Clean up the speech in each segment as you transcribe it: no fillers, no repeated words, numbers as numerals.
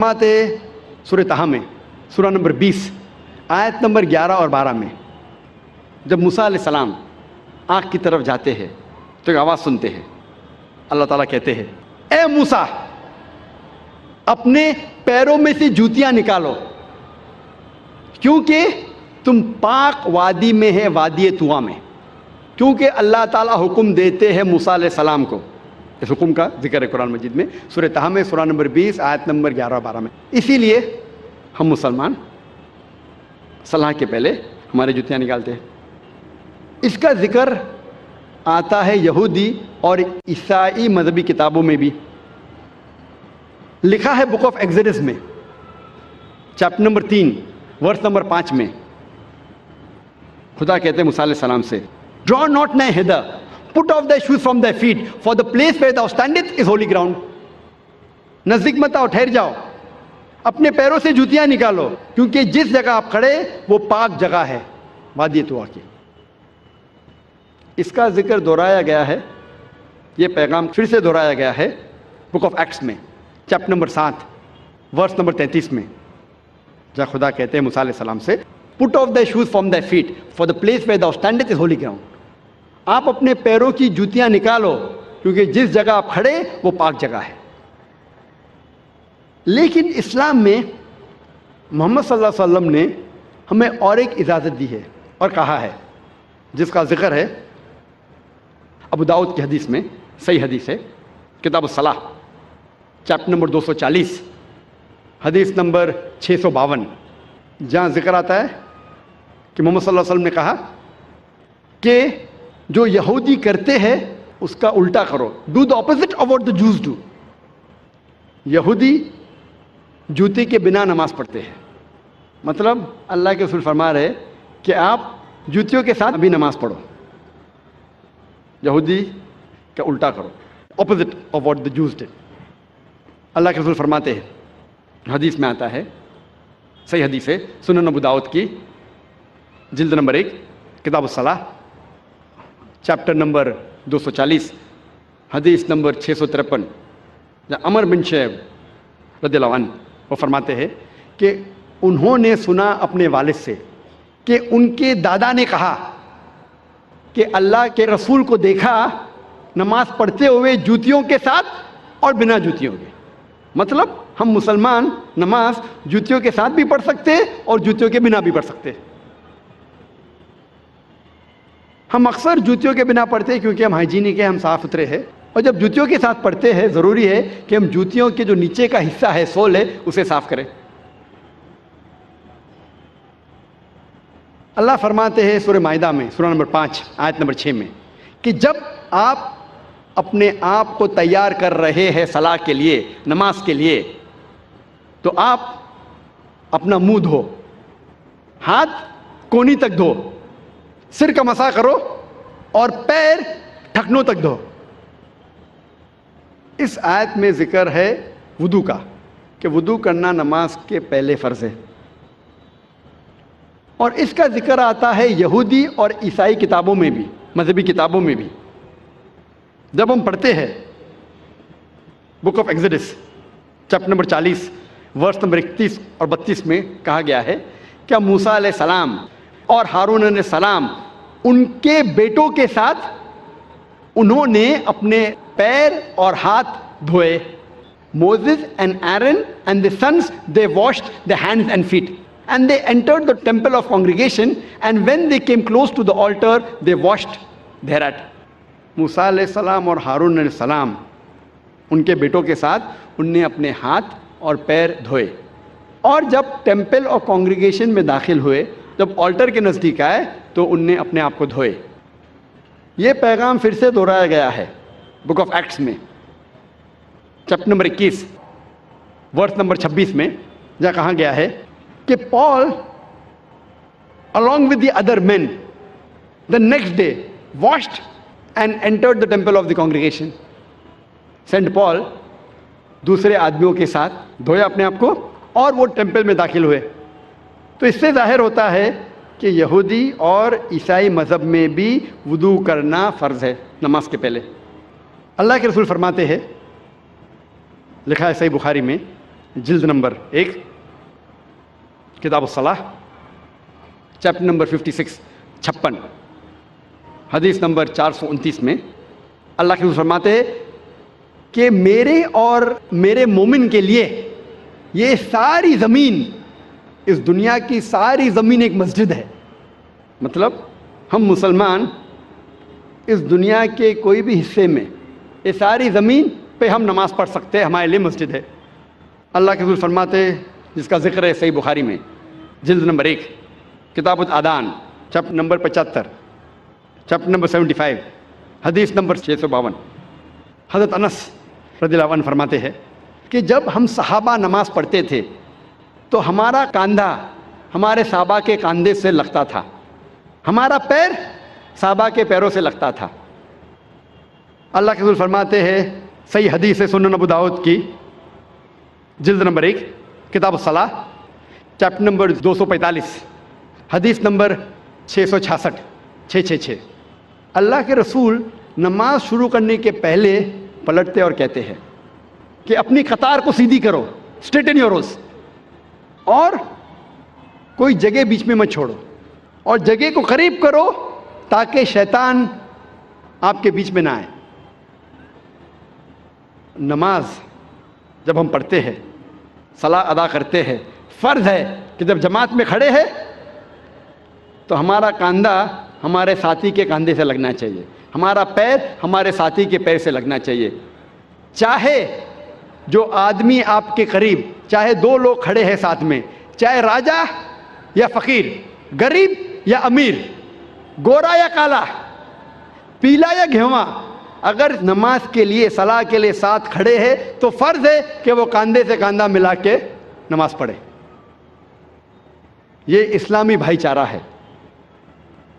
فرماتے سورہ طہ میں سورہ نمبر 20 آیت نمبر 11 اور 12 میں جب موسیٰ علیہ السلام آنکھ کی طرف جاتے ہیں تو ایک آواز سنتے ہیں. اللہ تعالیٰ کہتے ہیں اے موسیٰ اپنے پیروں میں سے جوتیاں نکالو کیونکہ تم پاک وادی میں ہے، وادی طویٰ میں. کیونکہ اللہ تعالیٰ حکم دیتے ہیں موسیٰ علیہ السلام کو. اس حکم کا ذکر ہے قرآن مجید میں سورہ طہ میں سورہ نمبر 20 آیت نمبر 11 اور 12 میں. اسی لیے ہم مسلمان صلاح کے پہلے ہمارے جوتیاں نکالتے ہیں. اس کا ذکر آتا ہے یہودی اور عیسائی مذہبی کتابوں میں بھی. لکھا ہے بک آف ایگزڈس میں چیپٹر نمبر 3 ورس نمبر 5 میں خدا کہتے ہیں موسیٰ علیہ السلام سے draw not nigh hither, put off thy shoes from thy feet, for the place where thou standest is holy ground. نزدیک مت آؤ، ٹھہر جاؤ، اپنے پیروں سے جوتیاں نکالو کیونکہ جس جگہ آپ کھڑے وہ پاک جگہ ہے، وادی طویٰ کی. اس کا ذکر دہرایا گیا ہے، یہ پیغام پھر سے دہرایا گیا ہے بک آف ایکٹس میں چیپٹر نمبر 7 ورس نمبر 33 میں جہاں خدا کہتے ہیں موسیٰ علیہ السلام سے put off thy shoes from thy feet, for the place where thou standest is holy ground. آپ اپنے پیروں کی جوتیاں نکالو کیونکہ جس جگہ آپ کھڑے وہ پاک جگہ ہے. لیکن اسلام میں محمد صلی اللہ علیہ وسلم نے ہمیں اور ایک اجازت دی ہے اور کہا ہے جس کا ذکر ہے ابو داؤد کی حدیث میں، صحیح حدیث ہے، کتاب الصلاح چیپٹر نمبر 240 حدیث نمبر 652 جہاں ذکر آتا ہے کہ محمد صلی اللہ علیہ وسلم نے کہا کہ جو یہودی کرتے ہیں اس کا الٹا کرو، do the opposite of what the Jews do. یہودی جوتے کے بنا نماز پڑھتے ہیں، مطلب اللہ کے رسول فرما رہے کہ آپ جوتیوں کے ساتھ بھی نماز پڑھو، یہودی کا الٹا کرو، opposite of what the Jews do. اللہ کے رسول فرماتے ہیں، حدیث میں آتا ہے، صحیح حدیث ہے، سنن ابو داؤد کی جلد نمبر 1 کتاب الصلاح چیپٹر نمبر 240 حدیث نمبر 653 عمر بن شعیب رضی اللہ عنہ وہ فرماتے ہیں کہ انہوں نے سنا اپنے والد سے کہ ان کے دادا نے کہا کہ اللہ کے رسول کو دیکھا نماز پڑھتے ہوئے جوتیوں کے ساتھ اور بنا جوتیوں کے. مطلب ہم مسلمان نماز جوتیوں کے ساتھ بھی پڑھ سکتے اور جوتیوں کے بنا بھی پڑھ سکتے. ہم اکثر جوتیوں کے بنا پڑھتے ہیں کیونکہ ہم ہائیجینک ہیں، ہم صاف ستھرے ہیں، اور جب جوتیوں کے ساتھ پڑھتے ہیں ضروری ہے کہ ہم جوتیوں کے جو نیچے کا حصہ ہے، سول ہے، اسے صاف کریں. اللہ فرماتے ہیں سورہ مائدہ میں سورہ نمبر 5 آیت نمبر 6 میں کہ جب آپ اپنے آپ کو تیار کر رہے ہیں صلاح کے لیے، نماز کے لیے، تو آپ اپنا منہ دھو، ہاتھ کونی تک دھو، سر کا مسح کرو اور پیر ٹھکنوں تک دھو. اس آیت میں ذکر ہے وضو کا کہ وضو کرنا نماز کے پہلے فرض ہے، اور اس کا ذکر آتا ہے یہودی اور عیسائی کتابوں میں بھی، مذہبی کتابوں میں بھی. جب ہم پڑھتے ہیں book of Exodus chapter number 40 verse number 31 اور 32 میں کہا گیا ہے کہ موسیٰ علیہ السلام اور ہارون علیہ السلام ان کے بیٹوں کے ساتھ انہوں نے اپنے پیر اور ہاتھ دھوئے. Moses and Aaron and the sons, they washed their hands and feet, and they entered the temple of congregation, and when they came close to the altar, they washed thereat. موسیٰ علیہ السلام اور ہارون علیہ السلام ان کے بیٹوں کے ساتھ ان نے اپنے ہاتھ اور پیر دھوئے، اور جب ٹیمپل اور کانگریگیشن میں داخل ہوئے، جب آلٹر کے نزدیک آئے تو ان نے اپنے آپ کو دھوئے. یہ پیغام پھر سے دہرایا گیا ہے بک آف ایکٹس میں چیپٹر نمبر 21 ورس نمبر 26 میں جہاں کہا گیا ہے کہ پال along with the other men the next day washed and entered the temple of the congregation. Saint Paul دوسرے آدمیوں کے ساتھ دھویا اپنے آپ کو اور وہ ٹیمپل میں داخل ہوئے. تو اس سے ظاہر ہوتا ہے کہ یہودی اور عیسائی مذہب میں بھی وضو کرنا فرض ہے نماز کے پہلے. اللہ کے رسول فرماتے ہیں، لکھا ہے صحیح بخاری میں جلد نمبر 1 کتاب الصلاح چیپٹر نمبر 56 حدیث نمبر 429 میں اللہ کے رسول فرماتے ہیں کہ میرے اور میرے مومن کے لیے یہ ساری زمین، اس دنیا کی ساری زمین ایک مسجد ہے. مطلب ہم مسلمان اس دنیا کے کوئی بھی حصے میں یہ ساری زمین پہ ہم نماز پڑھ سکتے ہیں، ہمارے لیے مسجد ہے. اللہ کے رسول فرماتے ہیں، جس کا ذکر ہے صحیح بخاری میں جلد نمبر 1 کتاب الادان چیپٹر نمبر 75 چیپٹر نمبر 75 حدیث نمبر 652. حضرت انس رضی اللہ عنہ فرماتے ہیں کہ جب ہم صحابہ نماز پڑھتے تھے تو ہمارا کاندھا ہمارے صحابہ کے کاندھے سے لگتا تھا، ہمارا پیر صحابہ کے پیروں سے لگتا تھا. اللہ کے رسول فرماتے ہیں، صحیح حدیث ہے سنن ابو داؤد کی جلد نمبر 1 کتاب الصلاح چیپٹر نمبر 245 حدیث نمبر 666 اللہ کے رسول نماز شروع کرنے کے پہلے پلٹتے اور کہتے ہیں کہ اپنی قطار کو سیدھی کرو، اسٹریٹن یور روز، اور کوئی جگہ بیچ میں مت چھوڑو، اور جگہ کو قریب کرو تاکہ شیطان آپ کے بیچ میں نہ آئے. نماز جب ہم پڑھتے ہیں، صلاح ادا کرتے ہیں، فرض ہے کہ جب جماعت میں کھڑے ہیں تو ہمارا کاندھا ہمارے ساتھی کے کاندھے سے لگنا چاہیے، ہمارا پیر ہمارے ساتھی کے پیر سے لگنا چاہیے. چاہے جو آدمی آپ کے قریب، چاہے 2 لوگ کھڑے ہیں ساتھ میں، چاہے راجا یا فقیر، غریب یا امیر، گورا یا کالا، پیلا یا گھیواں، اگر نماز کے لیے، صلاح کے لیے ساتھ کھڑے ہیں تو فرض ہے کہ وہ کاندھے سے کاندھا ملا کے نماز پڑھے. یہ اسلامی بھائی چارہ ہے،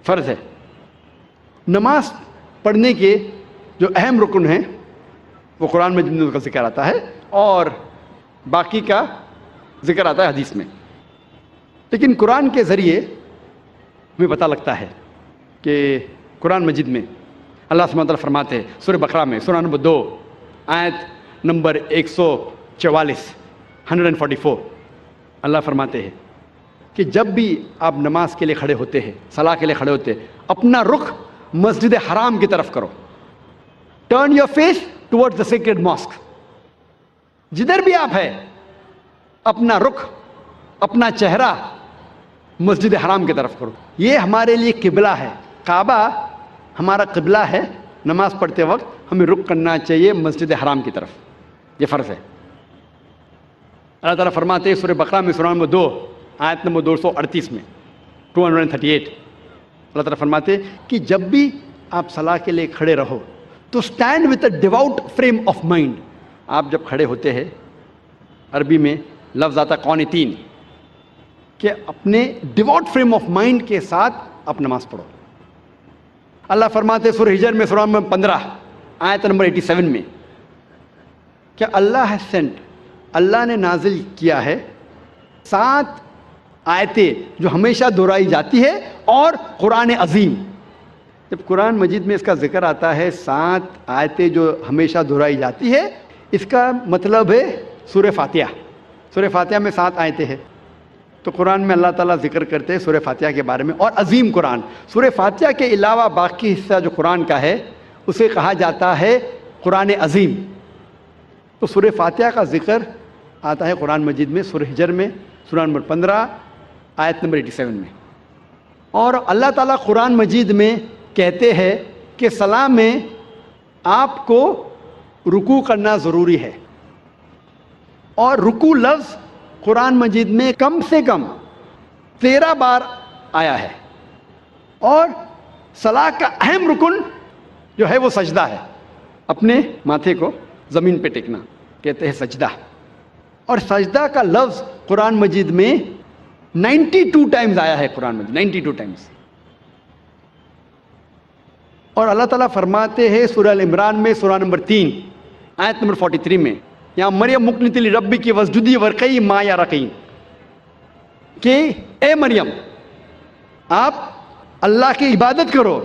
فرض ہے. نماز پڑھنے کے جو اہم رکن ہیں وہ قرآن میں جن کا ذکر آتا ہے اور باقی کا ذکر آتا ہے حدیث میں. لیکن قرآن کے ذریعے ہمیں پتہ لگتا ہے کہ قرآن مجید میں اللہ سبحانہ وتعالیٰ فرماتے ہیں سورہ بقرہ میں سورہ نمبر 2 آیت نمبر 144 اللہ فرماتے ہیں کہ جب بھی آپ نماز کے لیے کھڑے ہوتے ہیں، صلاح کے لیے کھڑے ہوتے ہیں، اپنا رخ مسجد حرام کی طرف کرو. Turn your face toward the sacred mosque. جدھر بھی آپ ہیں اپنا رخ، اپنا چہرہ مسجد حرام کی طرف کرو. یہ ہمارے لیے قبلہ ہے، کعبہ ہمارا قبلہ ہے. نماز پڑھتے وقت ہمیں رخ کرنا چاہیے مسجد حرام کی طرف، یہ فرض ہے. اللہ تعالیٰ فرماتے ہیں سورہ بقرہ میں سورہ نمبر 2 آیت نمبر 238 میں 238 اللہ تعالیٰ فرماتے ہیں کہ جب بھی آپ صلاح کے لیے کھڑے رہو تو stand with a devout frame of mind. آپ جب کھڑے ہوتے ہیں، عربی میں لفظ آتا قانتین، کہ اپنے ڈیواؤٹ فریم آف مائنڈ کے ساتھ آپ نماز پڑھو. اللہ فرماتے ہیں سورہ ہجر میں سورہ نمبر 15 آیت نمبر 87 میں کہ اللہ ہے سینٹ، اللہ نے نازل کیا ہے 7 آیتیں جو ہمیشہ دہرائی جاتی ہے اور قرآن عظیم. جب قرآن مجید میں اس کا ذکر آتا ہے 7 آیتیں جو ہمیشہ دہرائی جاتی ہے، اس کا مطلب ہے سورہ فاتحہ. سورہ فاتحہ میں 7 آیتیں ہیں. تو قرآن میں اللہ تعالیٰ ذکر کرتے ہیں سورہ فاتحہ کے بارے میں، اور عظیم قرآن. سورہ فاتحہ کے علاوہ باقی حصہ جو قرآن کا ہے اسے کہا جاتا ہے قرآن عظیم. تو سورہ فاتحہ کا ذکر آتا ہے قرآن مجید میں سورہ ہجر میں سورہ نمبر 15 آیت نمبر 87 میں. اور اللہ تعالیٰ قرآن مجید میں کہتے ہیں کہ صلاح میں آپ کو رکوع کرنا ضروری ہے، اور رکوع لفظ قرآن مجید میں کم سے کم 13 بار آیا ہے. اور صلاح کا اہم رکن جو ہے وہ سجدہ ہے، اپنے ماتھے کو زمین پہ ٹیکنا کہتے ہیں سجدہ. اور سجدہ کا لفظ قرآن مجید میں 92 ٹائمز آیا ہے، قرآن مجید 92 ٹائمز. اور اللہ تعالیٰ فرماتے ہیں سورہ ال عمران میں سورہ نمبر 3 آیت نمبر 43 میں، یہاں مریم مقنتی لربی کی وسجدی ورقی ما یا رقیم، کہ اے مریم آپ اللہ کی عبادت کرو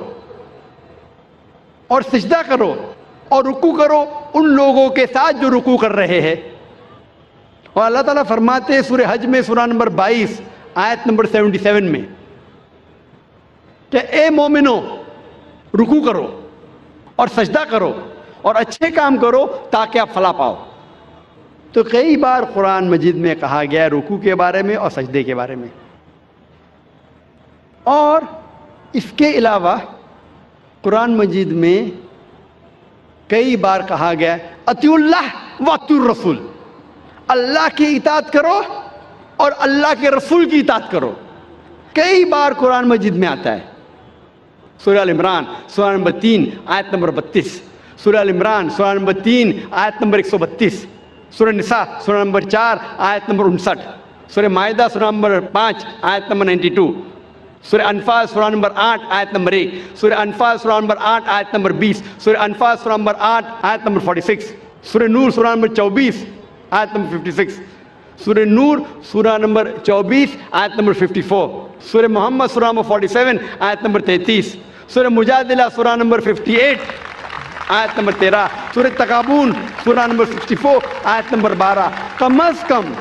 اور سجدہ کرو اور رکوع کرو ان لوگوں کے ساتھ جو رکوع کر رہے ہیں، اور اللہ تعالیٰ فرماتے ہیں سورہ حج میں سورہ نمبر 22 آیت نمبر 77 میں کہ اے مومنو رکوع کرو اور سجدہ کرو اور اچھے کام کرو تاکہ آپ فلاح پاؤ. تو کئی بار قرآن مجید میں کہا گیا ہے رکوع کے بارے میں اور سجدے کے بارے میں. اور اس کے علاوہ قرآن مجید میں کئی بار کہا گیا ہے اطیعوا اللہ واطیعوا الرسول، اللہ کی اطاعت کرو اور اللہ کے رسول کی اطاعت کرو. کئی بار قرآن مجید میں آتا ہے. سورہ ال عمران سورہ نمبر 3 آیت نمبر 32، سورہ ال عمران سورہ نمبر 3 آیت نمبر 132، سورہ نساء سورہ نمبر 4 آیت نمبر 59، سورہ مائدہ سورہ نمبر 5 آیت نمبر 92، سورہ انفال سورہ نمبر 8 آیت نمبر 1، سورہ انفال سورہ نمبر 8 آیت نمبر 20، سورہ انفال سورہ نمبر 8 آیت نمبر 46، سورہ نور سورہ نمبر 24 آیت نمبر 56، سورہ نور سورہ نمبر 24 آیت نمبر 54، سورہ محمد سورہ نمبر 47 آیت نمبر 33، سورہ مجادلہ سورہ نمبر 58 آیت نمبر 13، سورہ تغابن سورہ نمبر 64 آیت نمبر 12. کم از کم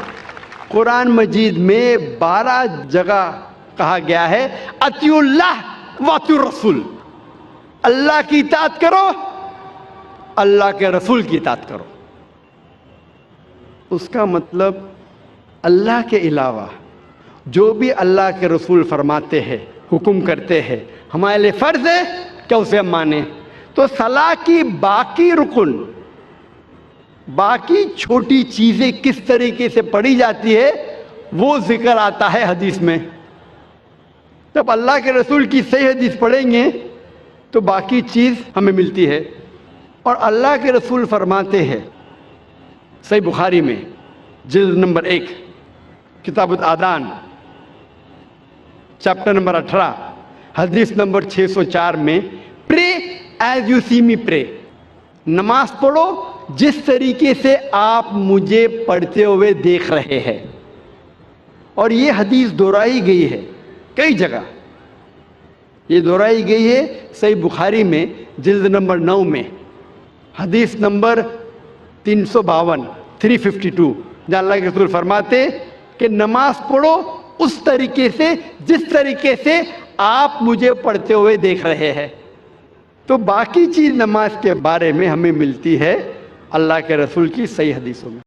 قرآن مجید میں 12 جگہ کہا گیا ہے اطیعوا اللہ واطیعوا الرسول، اللہ کی اطاعت کرو اللہ کے رسول کی اطاعت کرو. اس کا مطلب اللہ کے علاوہ جو بھی اللہ کے رسول فرماتے ہیں حکم کرتے ہیں ہمارے لیے فرض ہے کہ اسے ہم مانیں. تو صلاح کی باقی رکن، باقی چھوٹی چیزیں کس طریقے سے پڑھی جاتی ہے وہ ذکر آتا ہے حدیث میں. جب اللہ کے رسول کی صحیح حدیث پڑھیں گے تو باقی چیز ہمیں ملتی ہے. اور اللہ کے رسول فرماتے ہیں صحیح بخاری میں جلد نمبر 1 کتاب الآذان چیپٹر نمبر 18 حدیث نمبر 604 میں پرے ایز یو سی می پرے، نماز پڑھو جس طریقے سے آپ مجھے پڑھتے ہوئے دیکھ رہے ہیں. اور یہ حدیث دہرائی گئی ہے کئی جگہ. یہ دہرائی گئی ہے صحیح بخاری میں جلد نمبر 9 میں حدیث نمبر 352 جہاں اللہ کے رسول فرماتے کہ نماز پڑھو اس طریقے سے جس طریقے سے آپ مجھے پڑھتے ہوئے دیکھ رہے ہیں. تو باقی چیز نماز کے بارے میں ہمیں ملتی ہے اللہ کے رسول کی صحیح حدیثوں میں.